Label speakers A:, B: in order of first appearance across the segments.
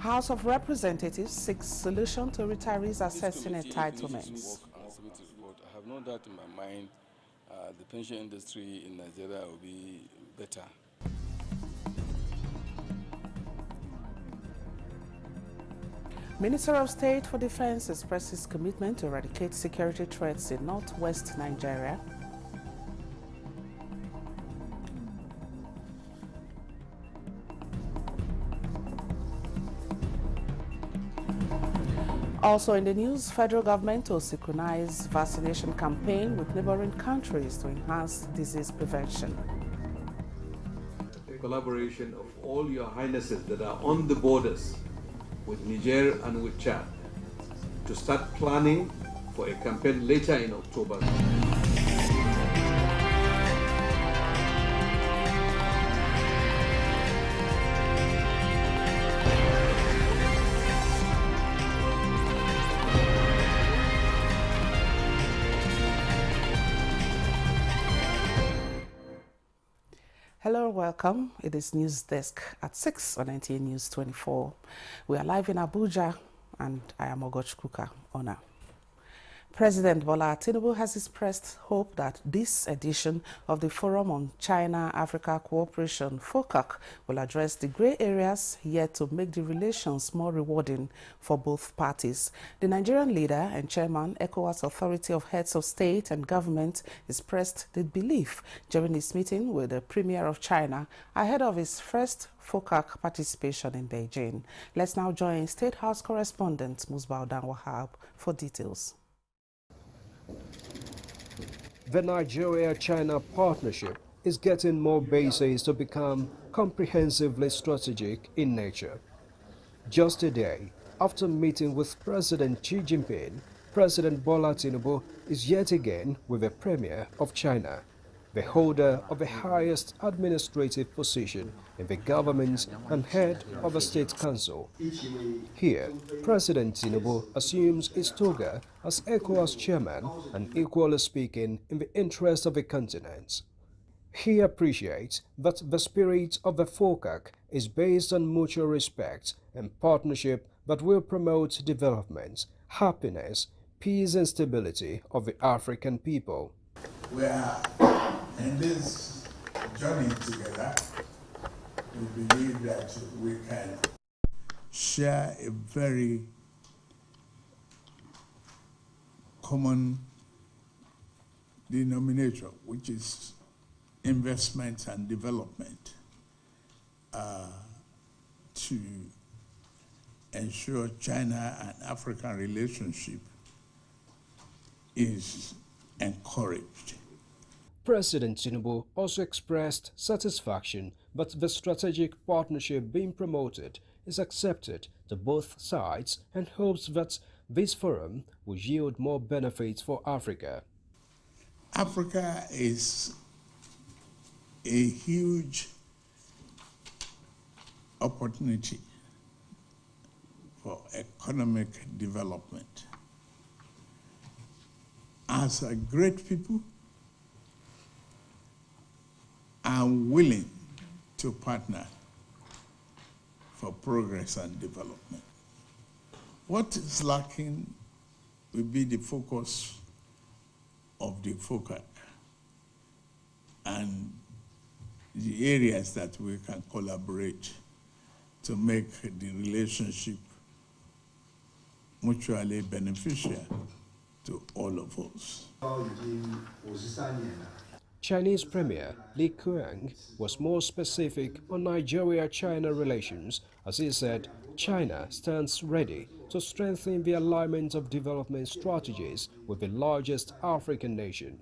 A: House of Representatives seeks solution to retirees assessing entitlements.
B: I have no doubt in my mind the pension industry in Nigeria will be better.
A: Minister of State for Defense expresses commitment to eradicate security threats in northwest Nigeria. Also in the news, federal government will synchronize vaccination campaign with neighboring countries to enhance disease prevention.
C: The collaboration of all your highnesses that are on the borders with Niger and with Chad to start planning for a campaign later in October.
A: Hello, welcome. It is News Desk at 6 on Nta News24. We are live in Abuja, and I am Ogochkuka Ona. President Bola Tinubu has expressed hope that this edition of the Forum on China-Africa Cooperation, FOCAC, will address the gray areas yet to make the relations more rewarding for both parties. The Nigerian leader and chairman, ECOWAS Authority of Heads of State and Government, expressed the belief during his meeting with the Premier of China ahead of his first FOCAC participation in Beijing. Let's now join State House correspondent Musbaudan Wahab for details.
D: The Nigeria-China partnership is getting more bases to become comprehensively strategic in nature. Just a day after meeting with President Xi Jinping, President Bola Tinubu is yet again with the Premier of China, the holder of the highest administrative position in the government and head of the State Council. Here, President Tinubu assumes his toga as ECOWAS chairman and equally speaking in the interest of the continent. He appreciates that the spirit of the FOCAC is based on mutual respect and partnership that will promote development, happiness, peace and stability of the African people.
E: We are in this journey together. We believe that we can share a very common denominator, which is investment and development, to ensure China and African relationship is encouraged.
D: President Tinubu also expressed satisfaction that the strategic partnership being promoted is accepted to both sides and hopes that this forum will yield more benefits for Africa.
E: Africa is a huge opportunity for economic development. As a great people, I'm willing to partner for progress and development. What is lacking will be the focus of the FOCAC and the areas that we can collaborate to make the relationship mutually beneficial to all of us.
D: Chinese Premier Li Qiang was more specific on Nigeria-China relations as he said China stands ready to strengthen the alignment of development strategies with the largest African nation.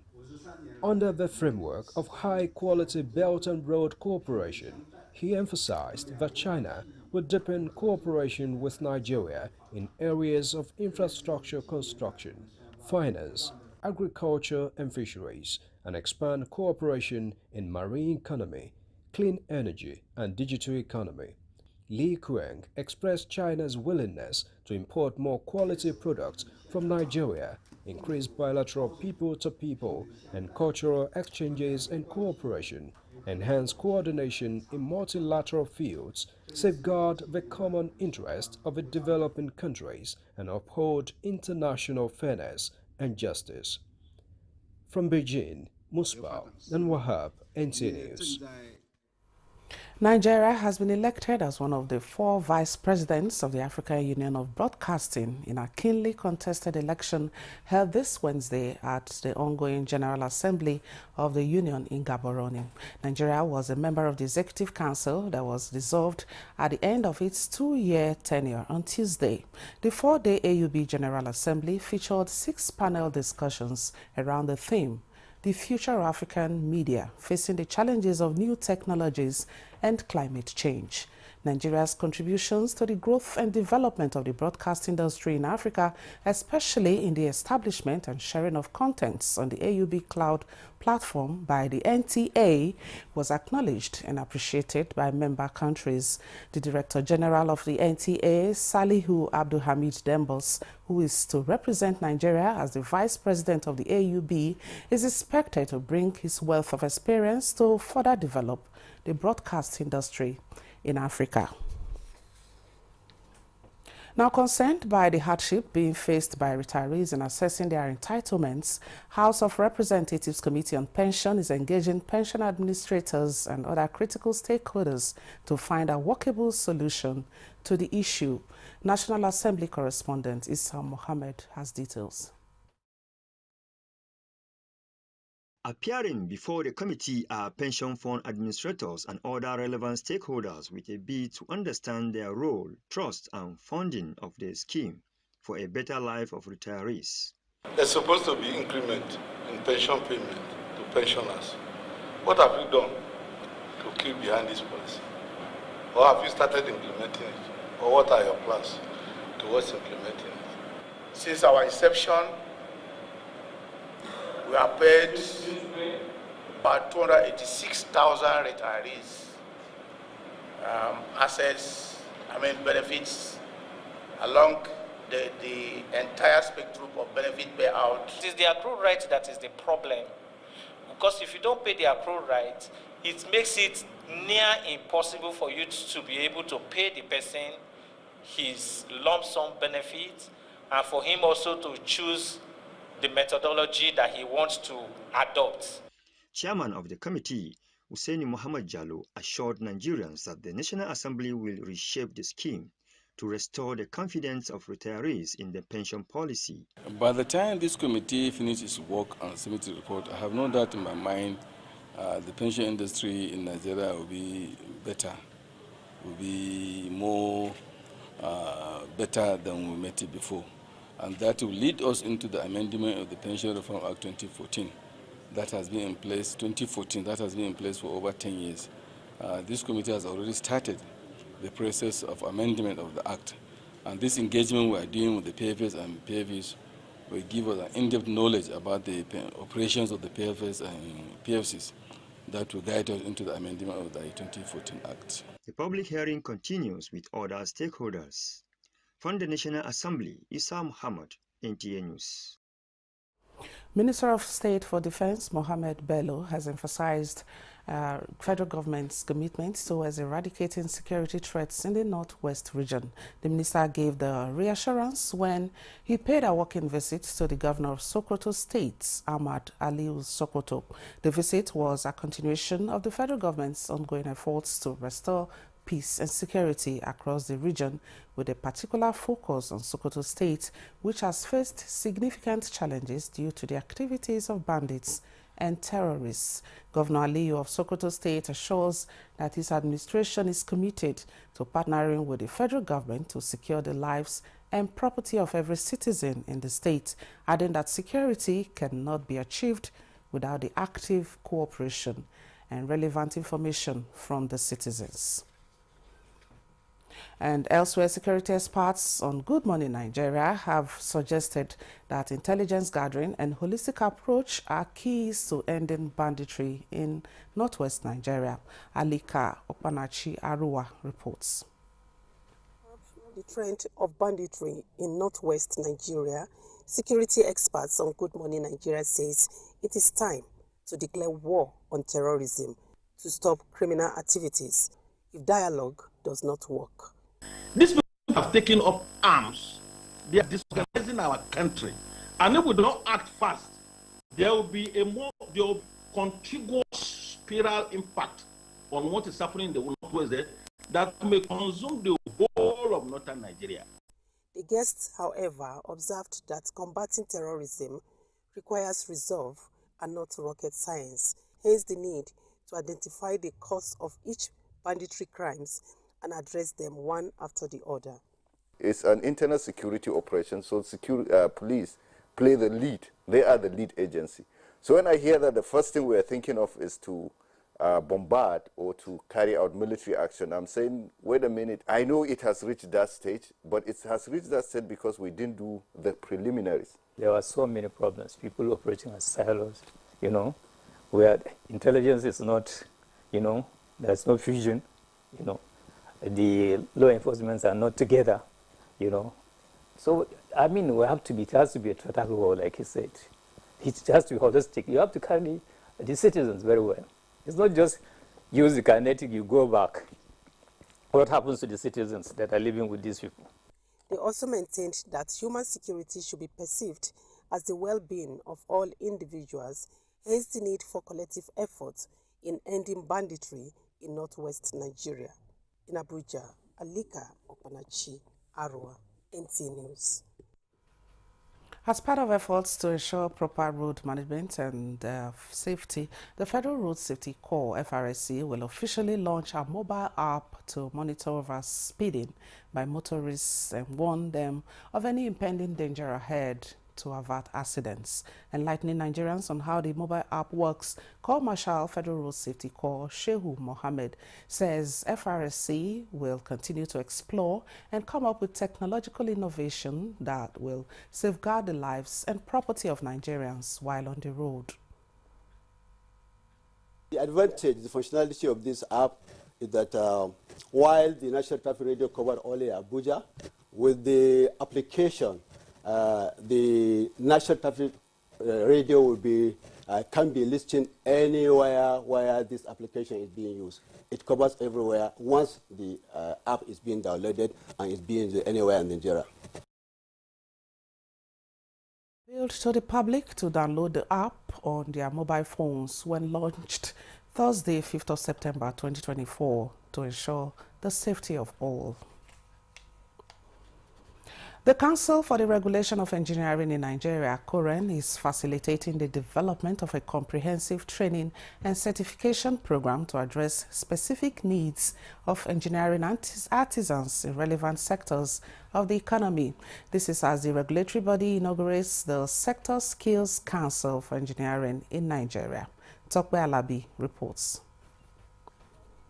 D: Under the framework of high-quality Belt and Road cooperation, he emphasized that China would deepen cooperation with Nigeria in areas of infrastructure construction, finance, agriculture and fisheries, and expand cooperation in marine economy, clean energy, and digital economy. Li Qiang expressed China's willingness to import more quality products from Nigeria, increase bilateral people-to-people and cultural exchanges and cooperation, enhance coordination in multilateral fields, safeguard the common interest of the developing countries, and uphold international fairness and justice. From Beijing, Musbah and Wahab, Nta News.
A: Nigeria has been elected as one of the 4 vice presidents of the African Union of Broadcasting in a keenly contested election held this Wednesday at the ongoing General Assembly of the Union in Gaborone. Nigeria was a member of the Executive Council that was dissolved at the end of its 2-year tenure on Tuesday. The 4-day AUB General Assembly featured 6 panel discussions around the theme the future of African media, facing the challenges of new technologies and climate change. Nigeria's contributions to the growth and development of the broadcast industry in Africa, especially in the establishment and sharing of contents on the AUB cloud platform by the NTA, was acknowledged and appreciated by member countries. The Director General of the NTA, Salihu Abdulhamid Dembos, who is to represent Nigeria as the Vice President of the AUB, is expected to bring his wealth of experience to further develop the broadcast industry in Africa. Now, concerned by the hardship being faced by retirees in assessing their entitlements, House of Representatives Committee on Pension is engaging pension administrators and other critical stakeholders to find a workable solution to the issue. National Assembly correspondent Issa Mohammed has details.
F: Appearing before the committee are pension fund administrators and other relevant stakeholders with a bid to understand their role, trust, and funding of the scheme for a better life of retirees.
G: There's supposed to be increment in pension payment to pensioners. What have you done to keep behind this policy? Or have you started implementing it? Or what are your plans towards implementing it? Since our inception, we have paid about 286,000 retirees benefits along the entire spectrum of benefit payout.
H: It is the accrued right that is the problem. Because if you don't pay the accrued right, it makes it near impossible for you to be able to pay the person his lump sum benefit and for him also to choose the methodology that he wants to adopt.
F: Chairman of the committee, Hussein Muhammad Jallo, assured Nigerians that the National Assembly will reshape the scheme to restore the confidence of retirees in the pension policy.
B: By the time this committee finishes its work and submits a report, I have no doubt in my mind the pension industry in Nigeria will be better, will be more better than we met it before. And that will lead us into the amendment of the Pension Reform Act 2014. That has been in place, 2014, that has been in place for over 10 years. This committee has already started the process of amendment of the Act. And this engagement we are doing with the PFS and PFs will give us an in-depth knowledge about the operations of the PFS and PFCs that will guide us into the amendment of the 2014 Act.
F: The public hearing continues with other stakeholders. From the National Assembly, Issa Muhammad, NTA News.
A: Minister of State for Defense Mohammed Bello has emphasized federal government's commitment towards eradicating security threats in the Northwest region. The minister gave the reassurance when he paid a working visit to the governor of Sokoto State, Ahmad Aliu Sokoto. The visit was a continuation of the federal government's ongoing efforts to restore peace and security across the region, with a particular focus on Sokoto State, which has faced significant challenges due to the activities of bandits and terrorists. Governor Aliyu of Sokoto State assures that his administration is committed to partnering with the federal government to secure the lives and property of every citizen in the state, adding that security cannot be achieved without the active cooperation and relevant information from the citizens. And elsewhere, security experts on Good Morning Nigeria have suggested that intelligence gathering and holistic approach are keys to ending banditry in northwest Nigeria. Alika Opanachi Aruwa reports.
I: The trend of banditry in northwest Nigeria, security experts on Good Morning Nigeria says it is time to declare war on terrorism. to stop criminal activities if dialogue does not work.
J: These people have taken up arms. They are disorganizing our country. And if we don't act fast, there will be contiguous spiral impact on what is happening in the Northwest there that may consume the whole of northern Nigeria.
I: The guests, however, observed that combating terrorism requires resolve and not rocket science, hence the need to identify the cause of each banditry crimes and address them one after the other.
K: It's an internal security operation, so police play the lead. They are the lead agency. So when I hear that the first thing we are thinking of is to bombard or to carry out military action, I'm saying, wait a minute, I know it has reached that stage, but it has reached that stage because we didn't do the preliminaries.
L: There were so many problems, people operating as silos, where intelligence is not, there's no fusion, the law enforcement are not together, So, we have to be, it has to be a total war, like he said. It has to be holistic. You have to carry the citizens very well. It's not just use the kinetic, you go back. What happens to the citizens that are living with these people?
I: They also maintained that human security should be perceived as the well-being of all individuals, hence the need for collective efforts in ending banditry in northwest Nigeria. In Abuja, Alika Okpanachi, Arua, Nta News.
A: As part of efforts to ensure proper road management and safety, the Federal Road Safety Corps, FRSC, will officially launch a mobile app to monitor over speeding by motorists and warn them of any impending danger ahead to avert accidents. Enlightening Nigerians on how the mobile app works, Corps Marshal Federal Road Safety Corps Shehu Mohammed says FRSC will continue to explore and come up with technological innovation that will safeguard the lives and property of Nigerians while on the road.
M: The advantage, the functionality of this app is that while the National Traffic Radio covered only Abuja, with the application, the National Traffic Radio will be can be listened anywhere where this application is being used. It covers everywhere once the app is being downloaded and is being used anywhere in Nigeria.
A: Appealed to the public to download the app on their mobile phones when launched Thursday, 5th of September 2024 to ensure the safety of all. The Council for the Regulation of Engineering in Nigeria, COREN, is facilitating the development of a comprehensive training and certification program to address specific needs of engineering artisans in relevant sectors of the economy. This is as the regulatory body inaugurates the Sector Skills Council for Engineering in Nigeria. Tokbe Alabi reports.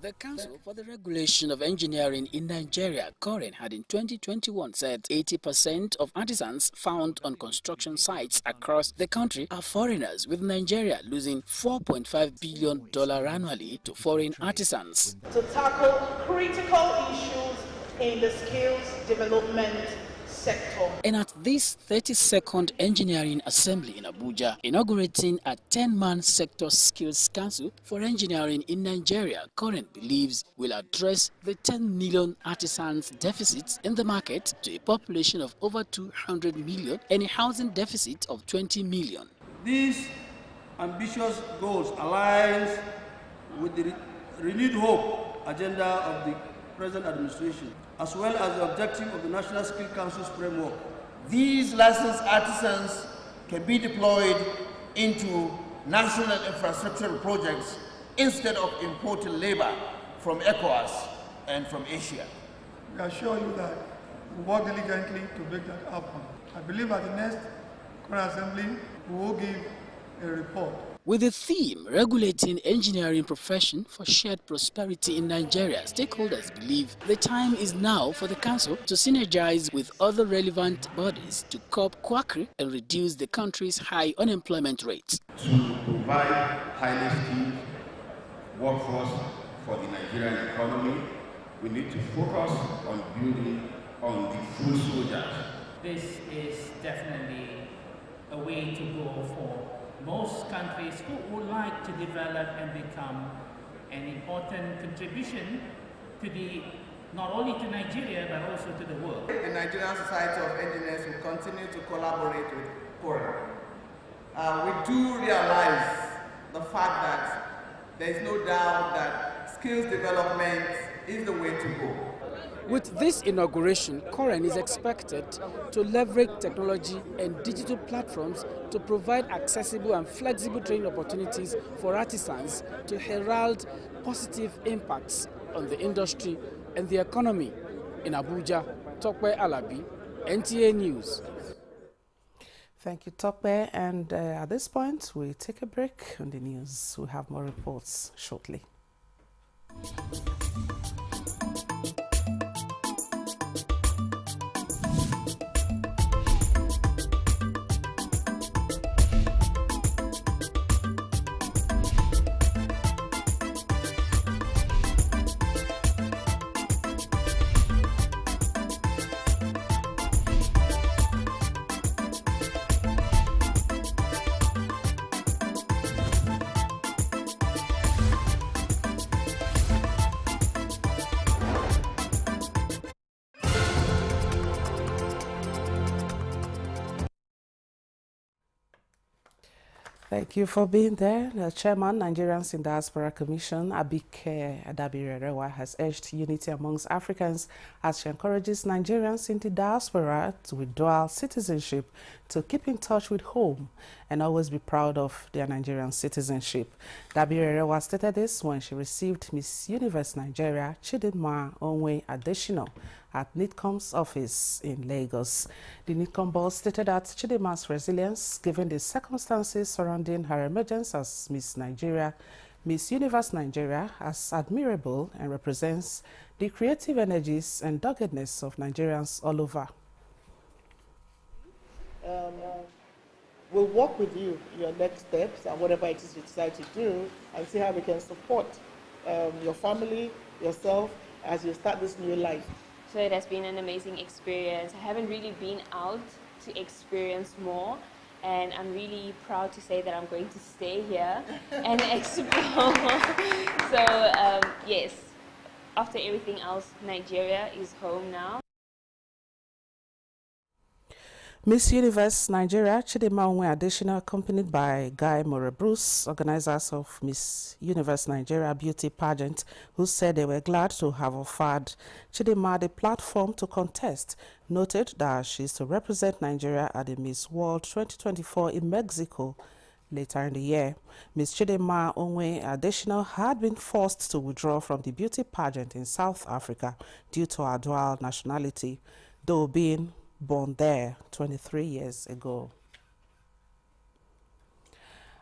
N: The Council for the Regulation of Engineering in Nigeria, COREN, had in 2021 said 80% of artisans found on construction sites across the country are foreigners, with Nigeria losing $4.5 billion annually to foreign artisans.
O: To tackle critical issues in the skills development sector.
N: And at this 32nd Engineering Assembly in Abuja, inaugurating a 10-man Sector Skills Council for Engineering in Nigeria, COREN believes will address the 10 million artisans deficit in the market to a population of over 200 million and a housing deficit of 20 million.
P: These ambitious goals align with the renewed hope agenda of the present administration, as well as the objective of the National Skill Council's framework.
Q: These licensed artisans can be deployed into national infrastructural projects instead of importing labor from ECOWAS and from Asia.
R: We assure you that we work diligently to make that happen. I believe at the next Current Assembly, we will give a report.
N: With the theme, Regulating Engineering Profession for Shared Prosperity in Nigeria, stakeholders believe the time is now for the Council to synergize with other relevant bodies to curb quackery and reduce the country's high unemployment rates.
S: To provide highly skilled workforce for the Nigerian economy, we need to focus on building on the food soldiers.
T: This is definitely a way to go for most countries who would like to develop and become an important contribution to not only to Nigeria but also to the world.
U: The Nigerian Society of Engineers will continue to collaborate with KORA. We do realize the fact that there is no doubt that skills development is the way to go.
N: With this inauguration, KOREN is expected to leverage technology and digital platforms to provide accessible and flexible training opportunities for artisans to herald positive impacts on the industry and the economy. In Abuja, Tokwe Alabi, NTA News.
A: Thank you, Tokwe. And at this point, we take a break on the news. We'll have more reports shortly. Thank you for being there. The chairman, Nigerians in Diaspora Commission, Abike Adabirerewa, has urged unity amongst Africans as she encourages Nigerians in the diaspora with dual citizenship to keep in touch with home and always be proud of their Nigerian citizenship. Adabirerewa stated this when she received Miss Universe Nigeria Chidinma Onwe Adesina at NITCOM's office in Lagos. The NITCOM boss stated that Chidinma's resilience, given the circumstances surrounding her emergence as Miss Universe Nigeria, is admirable and represents the creative energies and doggedness of Nigerians all over.
V: We'll work with you, your next steps and whatever it is you decide to do, and see how we can support your family, yourself, as you start this new life.
W: So it has been an amazing experience. I haven't really been out to experience more, and I'm really proud to say that I'm going to stay here and explore. So yes, after everything else, Nigeria is home now.
A: Miss Universe Nigeria Chidinma Onwe Adesina, accompanied by Guy Morebruce, organizers of Miss Universe Nigeria beauty pageant, who said they were glad to have offered Chidinma the platform to contest, noted that she is to represent Nigeria at the Miss World 2024 in Mexico later in the year. Miss Chidinma Onwe Adesina had been forced to withdraw from the beauty pageant in South Africa due to her dual nationality, though being born there 23 years ago.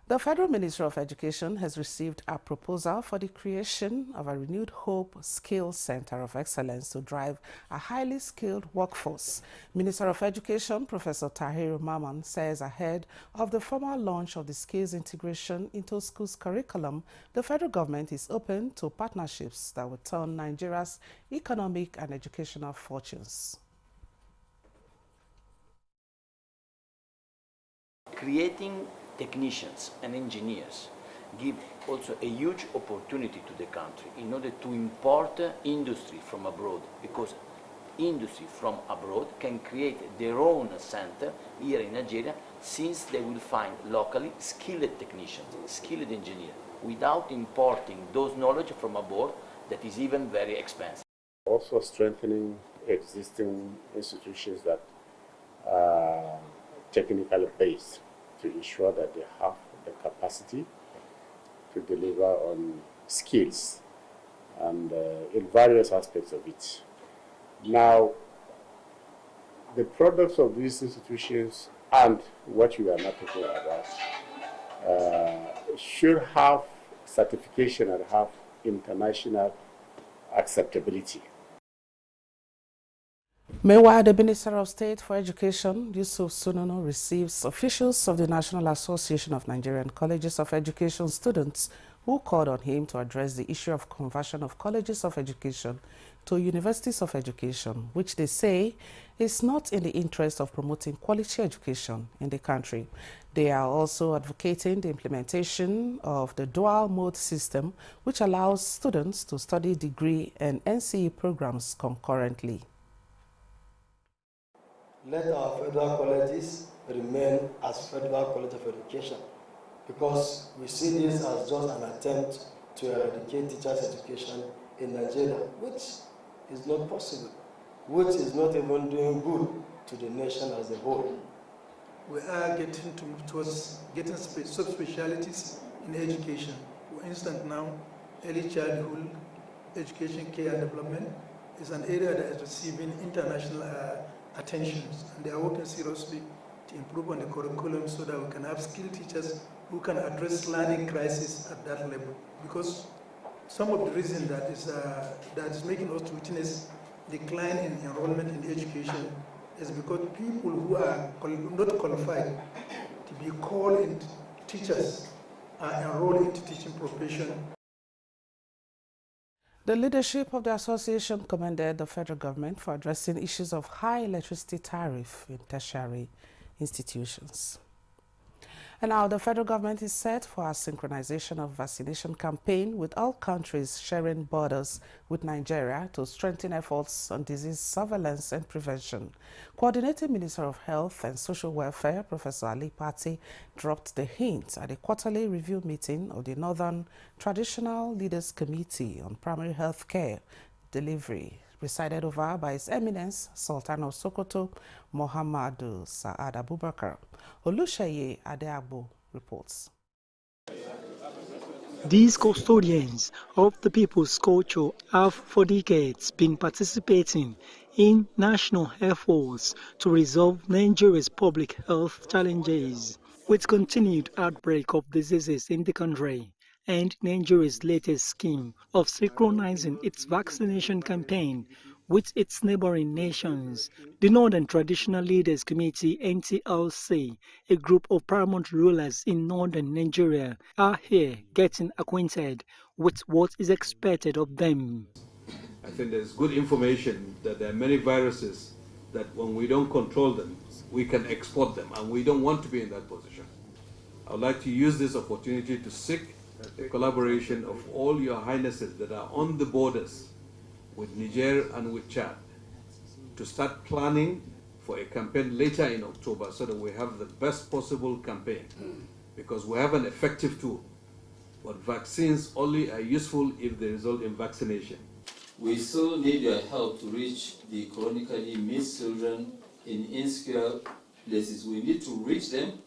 A: The Federal Ministry of Education has received a proposal for the creation of a renewed Hope Skills Center of Excellence to drive a highly skilled workforce. Minister of Education, Professor Tahiru Maman, says ahead of the formal launch of the skills integration into schools curriculum, the federal government is open to partnerships that will turn Nigeria's economic and educational fortunes.
X: Creating technicians and engineers give also a huge opportunity to the country in order to import industry from abroad, because industry from abroad can create their own center here in Nigeria, since they will find locally skilled technicians, skilled engineers, without importing those knowledge from abroad that is even very expensive.
Y: Also strengthening existing institutions that are technically based, to ensure that they have the capacity to deliver on skills and in various aspects of it. Now, the products of these institutions and what you are not talking about should have certification and have international acceptability.
A: Meanwhile, the Minister of State for Education, Yusuf Sununu, receives officials of the National Association of Nigerian Colleges of Education students who called on him to address the issue of conversion of colleges of education to universities of education, which they say is not in the interest of promoting quality education in the country. They are also advocating the implementation of the dual mode system, which allows students to study degree and NCE programs concurrently.
C: Let our federal colleges remain as Federal College of Education, because we see this as just an attempt to eradicate teachers' education in Nigeria, which is not possible, which is not even doing good to the nation as a whole.
R: We are getting towards getting subspecialties in education. For instance, now, early childhood education, care and development is an area that is receiving international attention, and they are working seriously to improve on the curriculum so that we can have skilled teachers who can address learning crisis at that level. Because some of the reason that is making us to witness decline in enrollment in education is because people who are not qualified to be called in teachers are enrolled into teaching profession.
A: The leadership of the association commended the federal government for addressing issues of high electricity tariff in tertiary institutions. And now the federal government is set for a synchronization of vaccination campaign with all countries sharing borders with Nigeria to strengthen efforts on disease surveillance and prevention. Coordinating Minister of Health and Social Welfare, Professor Ali Pati, dropped the hint at a quarterly review meeting of the Northern Traditional Leaders Committee on Primary Health Care Delivery, presided over by His Eminence Sultan of Sokoto, Muhammadu Sa'ad Abubakar. Olushaye Adeagbo reports.
D: These custodians of the people's culture have for decades been participating in national efforts to resolve Nigeria's public health challenges. With continued outbreak of diseases in the country and Nigeria's latest scheme of synchronizing its vaccination campaign with its neighboring nations, the Northern Traditional Leaders Committee (NTLC), a group of paramount rulers in northern Nigeria, are here getting acquainted with what is expected of them.
E: I think there's good information that there are many viruses that when we don't control them, we can export them, and we don't want to be in that position. I would like to use this opportunity to seek the collaboration of all your highnesses that are on the borders with Niger and with Chad to start planning for a campaign later in October so that we have the best possible campaign, because we have an effective tool. But vaccines only are useful if they result in vaccination.
G: We still need your help to reach the chronically missed children in insecure places. We need to reach them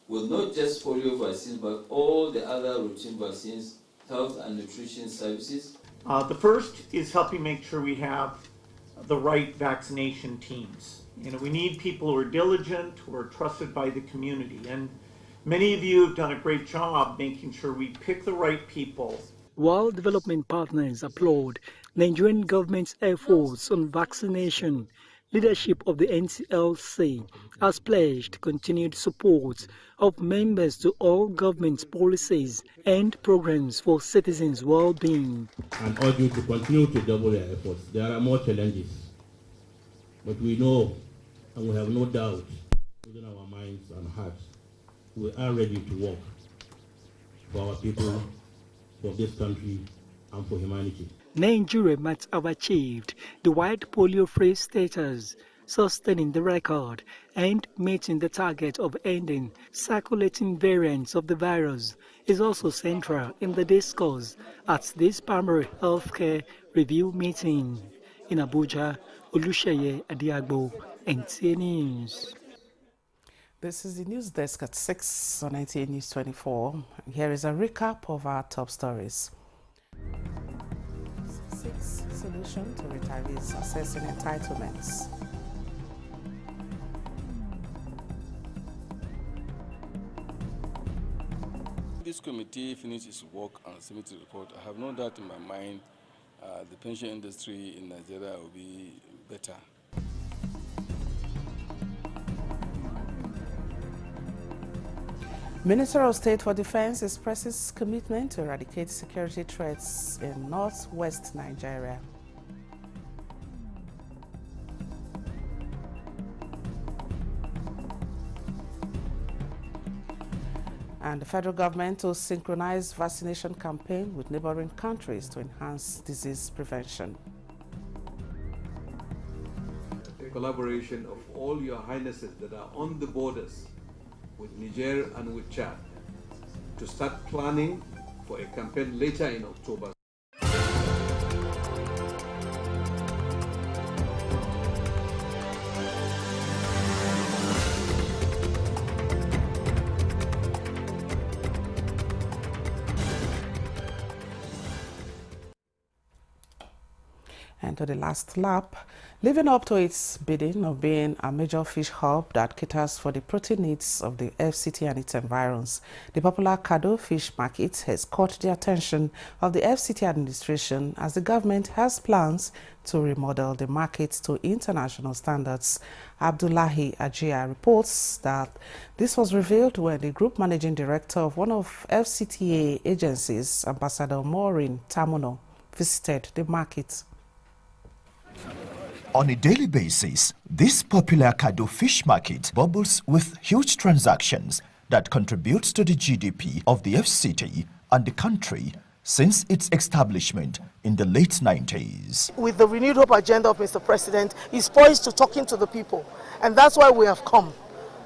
G: with not just polio vaccines, but all the other routine vaccines, health and nutrition services.
H: The first is helping make sure we have the right vaccination teams. We need people who are diligent, who are trusted by the community. And many of you have done a great job making sure we pick the right people.
D: While development partners applaud Nigerian government's efforts on vaccination, leadership of the NTLC has pledged continued support of members to all government policies and programs for citizens' well-being.
Z: And urge you to continue to double your efforts. There are more challenges, but we know and we have no doubt within our minds and hearts we are ready to work for our people, for this country, and for humanity.
D: Nigeria might have achieved the wide polio-free status, sustaining the record and meeting the target of ending circulating variants of the virus is also central in the discourse at this primary healthcare review meeting. In Abuja, Olushaye Adeagbo, Nta News.
A: This is the news desk at 6 on Nta News 24. Here is a recap of our top stories. 6 solution to retirees assessing entitlements.
B: This committee finished its work and submitted a report. I have no doubt in my mind the pension industry in Nigeria will be better.
A: Minister of State for Defense expresses commitment to eradicate security threats in northwest Nigeria. And the federal government will synchronize vaccination campaign with neighboring countries to enhance disease prevention.
E: The collaboration of all your highnesses that are on the borders with Niger and with Chad to start planning for a campaign later in October.
A: And to the last lap, living up to its bidding of being a major fish hub that caters for the protein needs of the FCT and its environs, the popular Kado Fish Market has caught the attention of the FCT administration as the government has plans to remodel the market to international standards. Abdullahi Ajia reports that this was revealed when the group managing director of one of FCTA agencies, Ambassador Maureen Tamuno, visited the market.
F: On a daily basis, this popular Kado fish market bubbles with huge transactions that contributes to the GDP of the FCT and the country since its establishment in the late 90s.
V: With the renewed hope agenda of Mr. President, he's poised to talking to the people. And that's why we have come,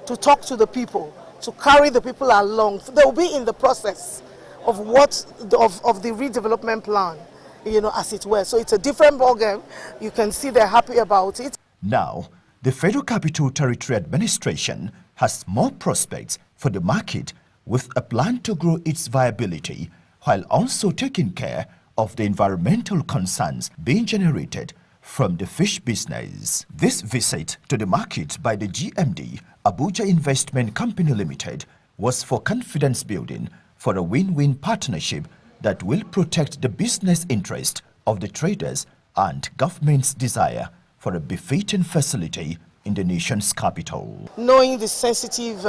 V: to talk to the people, to carry the people along. They will be in the process of the redevelopment plan, you know, as it were. So it's a different ballgame. You can see they're happy about it.
F: Now, the Federal Capital Territory Administration has more prospects for the market with a plan to grow its viability while also taking care of the environmental concerns being generated from the fish business. This visit to the market by the GMD, Abuja Investment Company Limited, was for confidence building for a win-win partnership that will protect the business interest of the traders and government's desire for a befitting facility in the nation's capital.
V: Knowing the sensitive,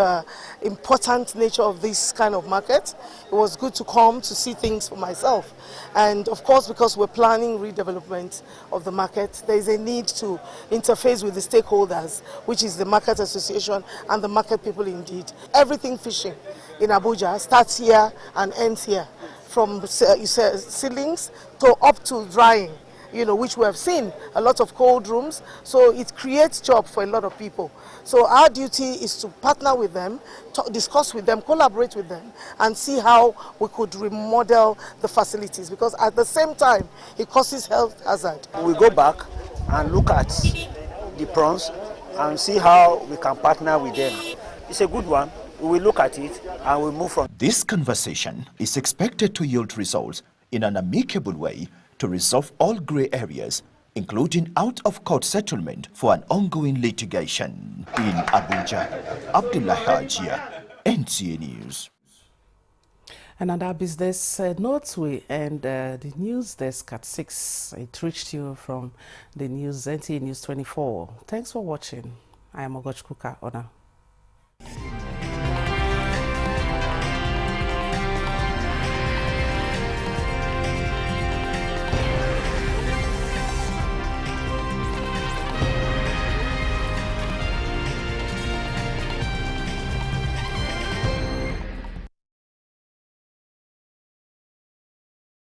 V: important nature of this kind of market, it was good to come to see things for myself. And of course, because we're planning redevelopment of the market, there is a need to interface with the stakeholders, which is the market association and the market people indeed. Everything fishing in Abuja starts here and ends here, from seedlings to up to drying, you know, which we have seen a lot of cold rooms. So it creates job for a lot of people. So our duty is to partner with them, discuss with them, collaborate with them, and see how we could remodel the facilities, because at the same time it causes health hazard.
I: We go back and look at the prawns and see how we can partner with them. It's a good one. We will look at it and we move from.
F: This conversation is expected to yield results in an amicable way to resolve all grey areas, including out-of-court settlement for an ongoing litigation. In Abuja, Abdullahi Ajia, Nta News.
A: And on that business note, we end the news desk at 6. It reached you from the news, Nta News 24. Thanks for watching. I am Ogoch Kuka. Honor.